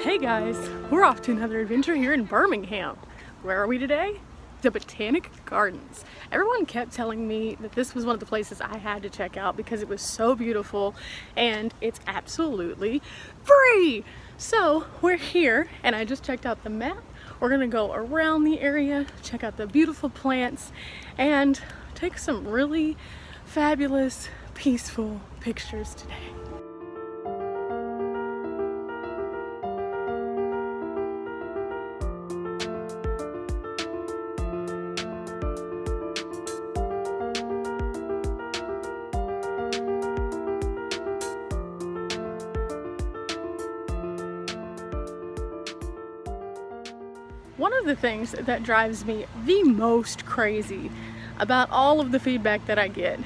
Hey guys, we're off to another adventure here in Birmingham. Where are we today? The Botanic Gardens. Everyone kept telling me that this was one of the places I had to check out because it was so beautiful and it's absolutely free. So we're here and I just checked out the map. We're gonna go around the area, check out the beautiful plants and take some really fabulous, peaceful pictures today. One of the things that drives me the most crazy about all of the feedback that I get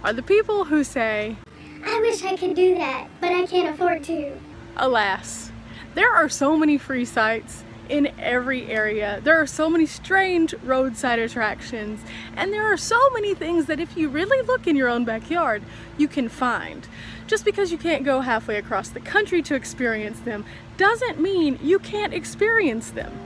are the people who say, I wish I could do that, but I can't afford to. Alas, there are so many free sites in every area. There are so many strange roadside attractions, and there are so many things that if you really look in your own backyard, you can find. Just because you can't go halfway across the country to experience them doesn't mean you can't experience them.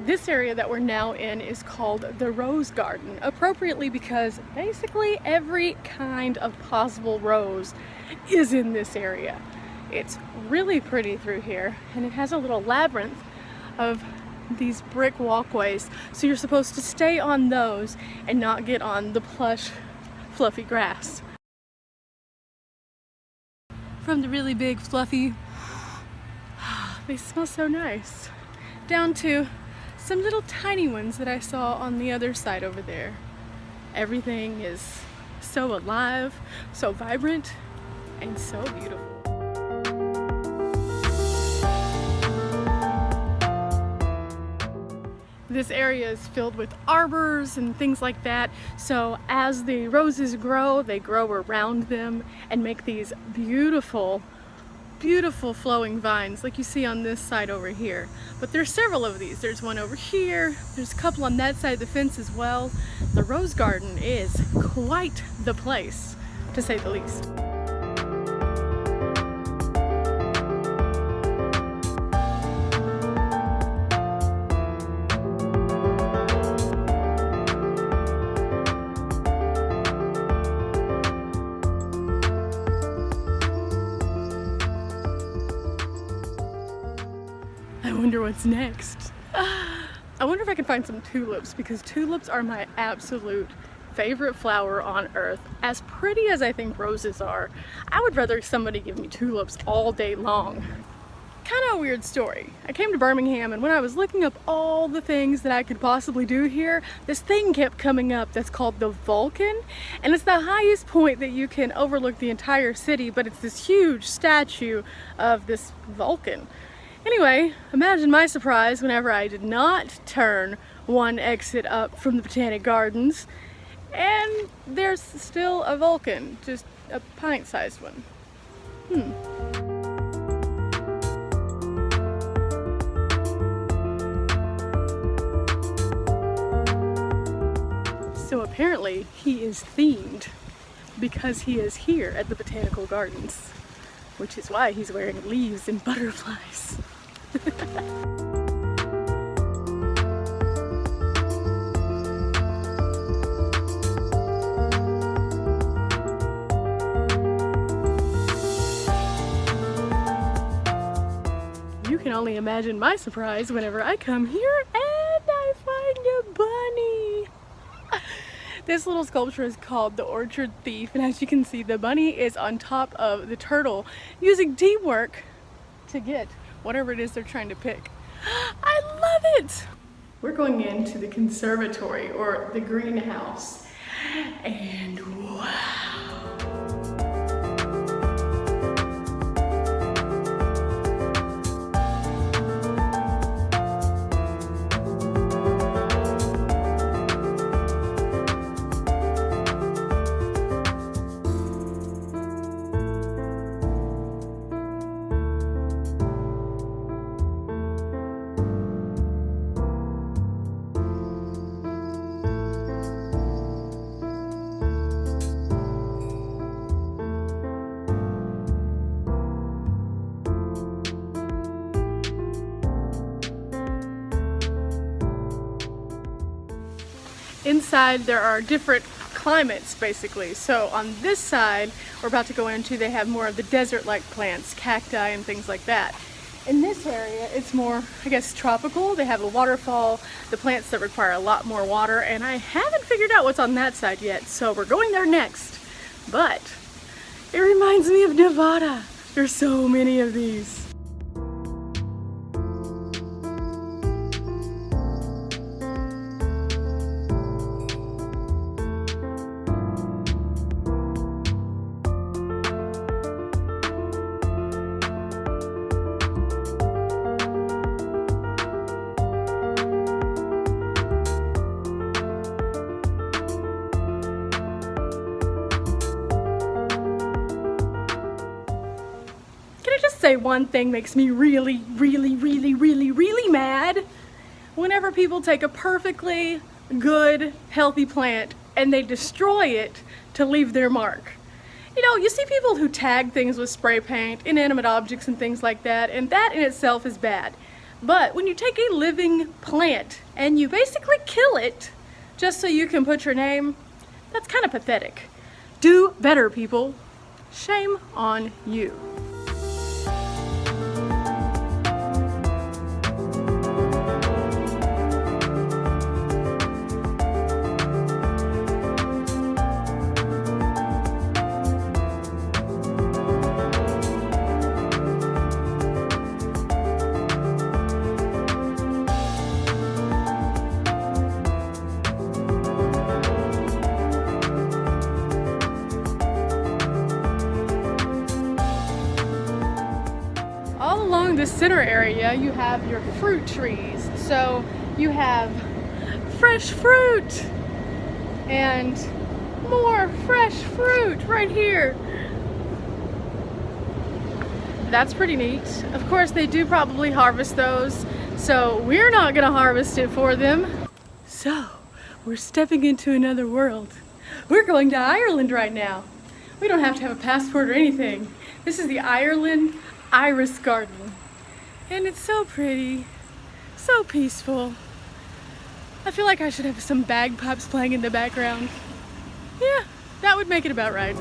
This area that we're now in is called the Rose Garden, appropriately because basically every kind of possible rose is in this area. It's really pretty through here, and it has a little labyrinth of these brick walkways, so you're supposed to stay on those and not get on the plush, fluffy grass. From the really big, fluffy, they smell so nice, down to some little tiny ones that I saw on the other side over there. Everything is so alive, so vibrant, and so beautiful. This area is filled with arbors and things like that, so as the roses grow, they grow around them and make these beautiful flowing vines like you see on this side over here. But there's several of these. There's one over here, there's a couple on that side of the fence as well. The Rose Garden is quite the place, to say the least. I wonder what's next. I wonder if I can find some tulips, because tulips are my absolute favorite flower on earth. As pretty as I think roses are, I would rather somebody give me tulips all day long. Kind of a weird story. I came to Birmingham, and when I was looking up all the things that I could possibly do here, this thing kept coming up that's called the Vulcan, and it's the highest point that you can overlook the entire city, but it's this huge statue of this Vulcan. Anyway, imagine my surprise whenever I did not turn one exit up from the Botanic Gardens and there's still a Vulcan, just a pint-sized one. So apparently he is themed because he is here at the Botanical Gardens, which is why he's wearing leaves and butterflies. You can only imagine my surprise whenever I come here and I find a bunny. This little sculpture is called the Orchard Thief, and as you can see, the bunny is on top of the turtle using teamwork to get whatever it is they're trying to pick. I love it! We're going into the conservatory, or the greenhouse, and wow! inside there are different climates basically. So on this side we're about to go into, they have more of the desert-like plants, cacti and things like that. In this area it's more, I guess, tropical. They have a waterfall, the plants that require a lot more water, and I haven't figured out what's on that side yet, so we're going there next. But it reminds me of Nevada. There's so many of these. Say one thing makes me really mad. Whenever people take a perfectly good, healthy plant and they destroy it to leave their mark. You know, you see people who tag things with spray paint, inanimate objects and things like that, and that in itself is bad. But when you take a living plant and you basically kill it just so you can put your name, that's kind of pathetic. Do better, people. Shame on you. Along the center area you have your fruit trees, so you have fresh fruit and more fresh fruit right here. That's pretty neat. Of course they do probably harvest those, so we're not gonna harvest it for them. So we're stepping into another world. We're going to Ireland right now. We don't have to have a passport or anything. This is the Ireland Iris Garden, and it's so pretty, so peaceful. I feel like I should have some bagpipes playing in the background. Yeah, that would make it about right.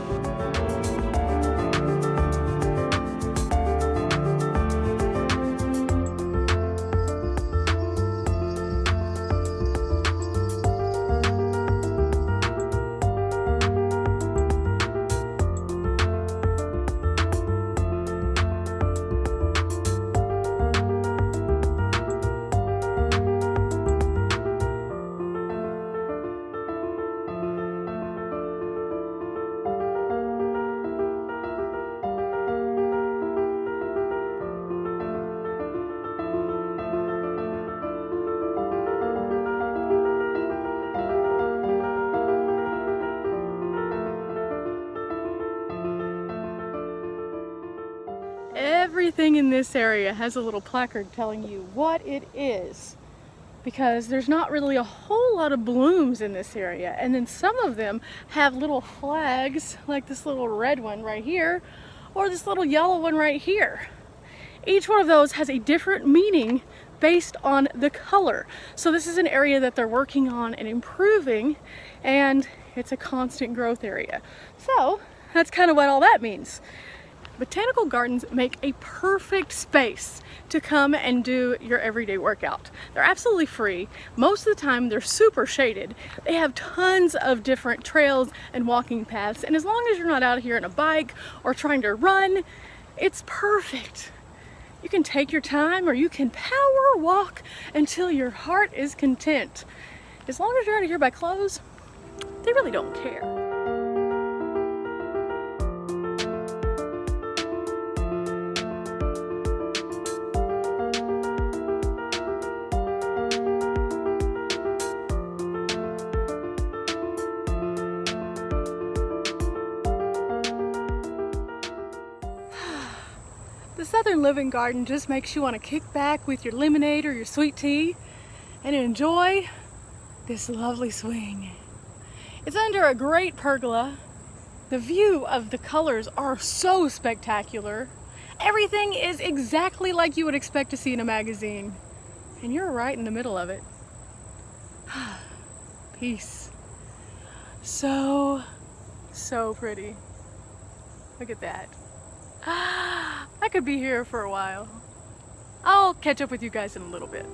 Everything in this area has a little placard telling you what it is, because there's not really a whole lot of blooms in this area, and then some of them have little flags like this little red one right here or this little yellow one right here. Each one of those has a different meaning based on the color. So this is an area that they're working on and improving, and it's a constant growth area. So that's kind of what all that means. Botanical gardens make a perfect space to come and do your everyday workout. They're absolutely free. Most of the time they're super shaded. They have tons of different trails and walking paths, and as long as you're not out here on a bike or trying to run, it's perfect. You can take your time, or you can power walk until your heart is content. As long as you're out of here by close, they really don't care. The Southern Living Garden just makes you want to kick back with your lemonade or your sweet tea and enjoy this lovely swing. It's under a great pergola. The view of the colors are so spectacular. Everything is exactly like you would expect to see in a magazine, and you're right in the middle of it. peace. So pretty. Look at that. I could be here for a while. I'll catch up with you guys in a little bit.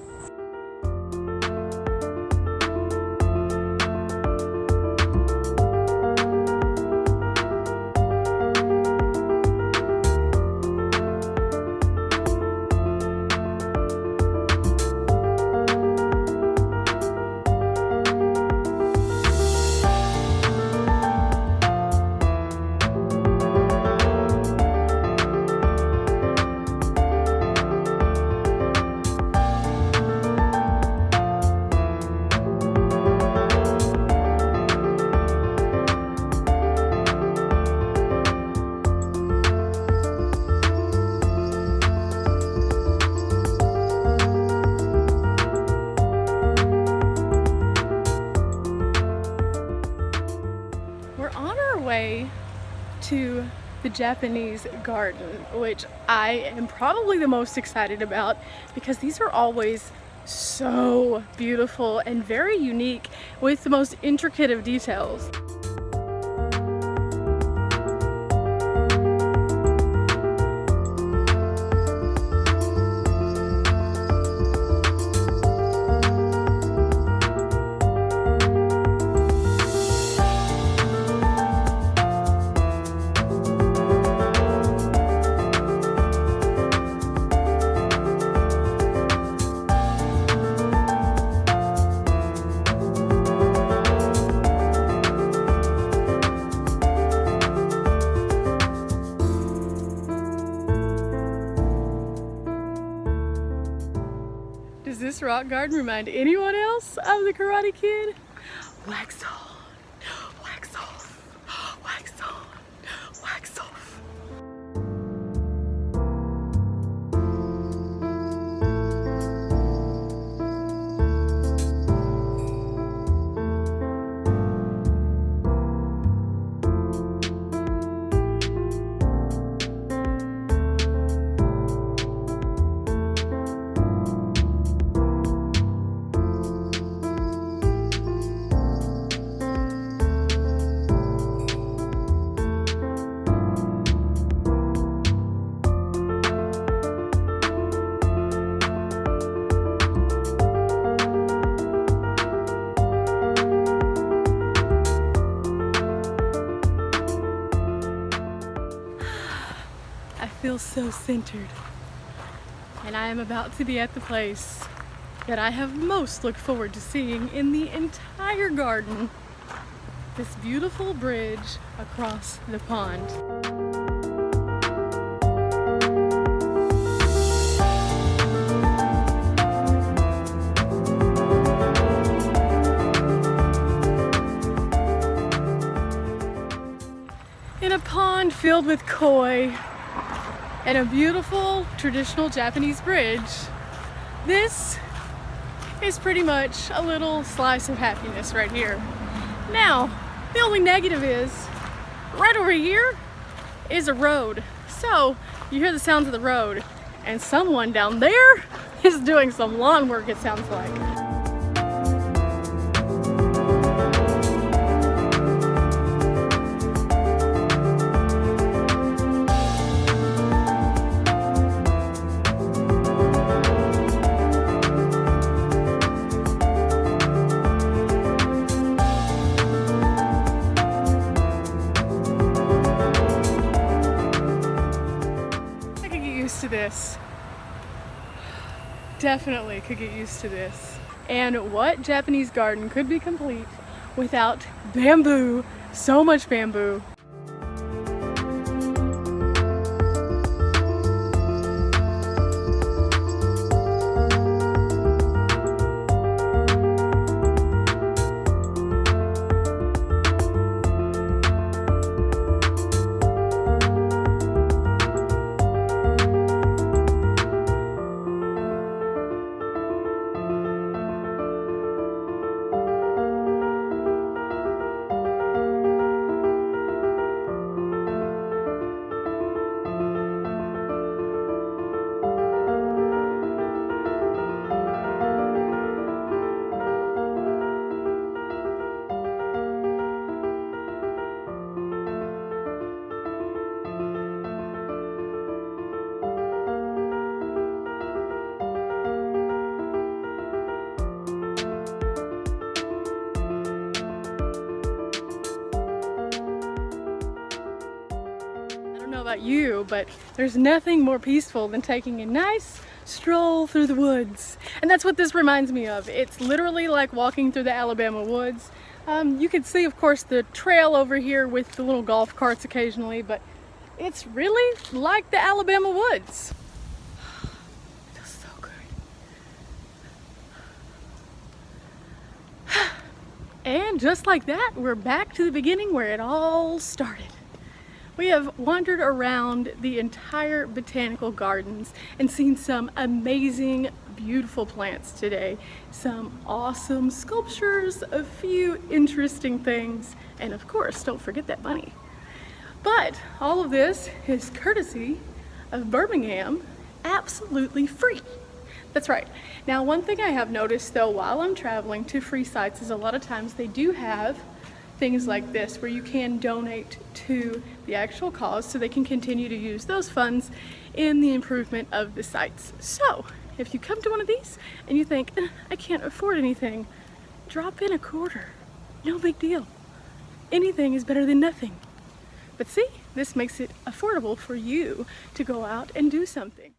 To the Japanese garden, which I am probably the most excited about because these are always so beautiful and very unique with the most intricate of details. Does this rock garden remind anyone else of the Karate Kid? Wax on, wax off, wax on, wax off. I feel so centered, and I am about to be at the place that I have most looked forward to seeing in the entire garden. This beautiful bridge across the pond. In a pond filled with koi and a beautiful traditional Japanese bridge, this is pretty much a little slice of happiness right here. Now, the only negative is, right over here is a road. So, you hear the sounds of the road, and someone down there is doing some lawn work, it sounds like. To this. Definitely could get used to this. And what Japanese garden could be complete without bamboo? So much bamboo. about you, but there's nothing more peaceful than taking a nice stroll through the woods. And that's what this reminds me of. It's literally like walking through the Alabama woods. You can see, of course, the trail over here with the little golf carts occasionally, but it's really like the Alabama woods. It feels so good. And just like that, we're back to the beginning where it all started. We have wandered around the entire Botanical Gardens and seen some amazing, beautiful plants today, some awesome sculptures, a few interesting things, and of course, don't forget that bunny. But all of this is courtesy of Birmingham, absolutely free. That's right. Now, one thing I have noticed though while I'm traveling to free sites is a lot of times they do have things like this where you can donate to the actual cause so they can continue to use those funds in the improvement of the sites. So if you come to one of these and you think, I can't afford anything, drop in a quarter. No big deal. Anything is better than nothing. But see, this makes it affordable for you to go out and do something.